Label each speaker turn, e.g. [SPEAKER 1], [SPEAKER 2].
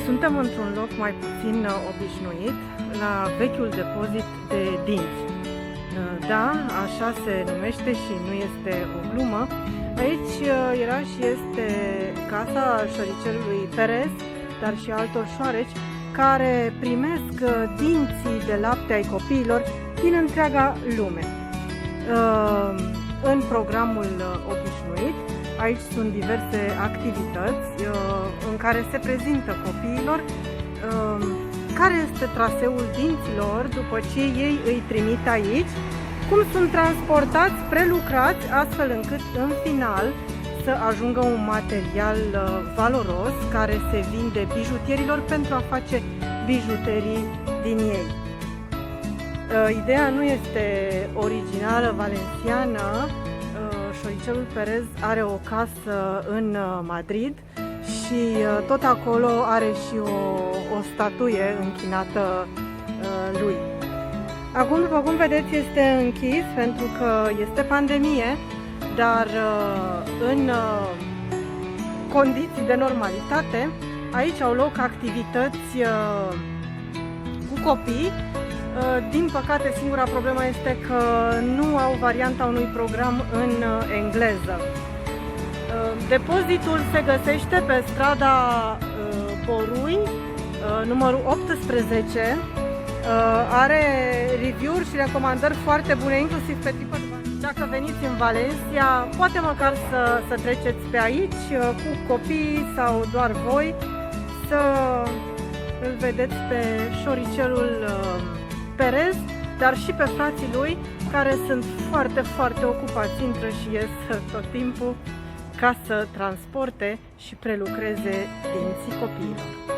[SPEAKER 1] Suntem într-un loc mai puțin obișnuit, la vechiul depozit de dinți. Da, așa se numește și nu este o glumă. Aici era și este casa șoricelului Perez, dar și altor șoareci care primesc dinții de lapte ai copiilor din întreaga lume. În programul obișnuit, aici sunt diverse activități în care se prezintă copiilor care este traseul dinților după ce ei îi trimit aici, cum sunt transportați, prelucrați, astfel încât în final să ajungă un material valoros care se vinde bijutierilor pentru a face bijuterii din ei. Ideea nu este originală valenciană. Șoricelul Perez are o casă în Madrid și tot acolo are și o statuie închinată lui. Acum, după cum vedeți, este închis pentru că este pandemie, dar în condiții de normalitate aici au loc activități cu copii. Din păcate, singura problemă este că nu au varianta unui program în engleză. Depozitul se găsește pe strada Borui, numărul 18. Are review-uri și recomandări foarte bune, inclusiv pe TripAdvisor. Dacă veniți în Valencia, poate măcar să treceți pe aici cu copii sau doar voi, să îl vedeți pe șoricelul Perez, dar și pe frații lui, care sunt foarte, foarte ocupați, intră și ies tot timpul ca să transporte și prelucreze dinții copiilor.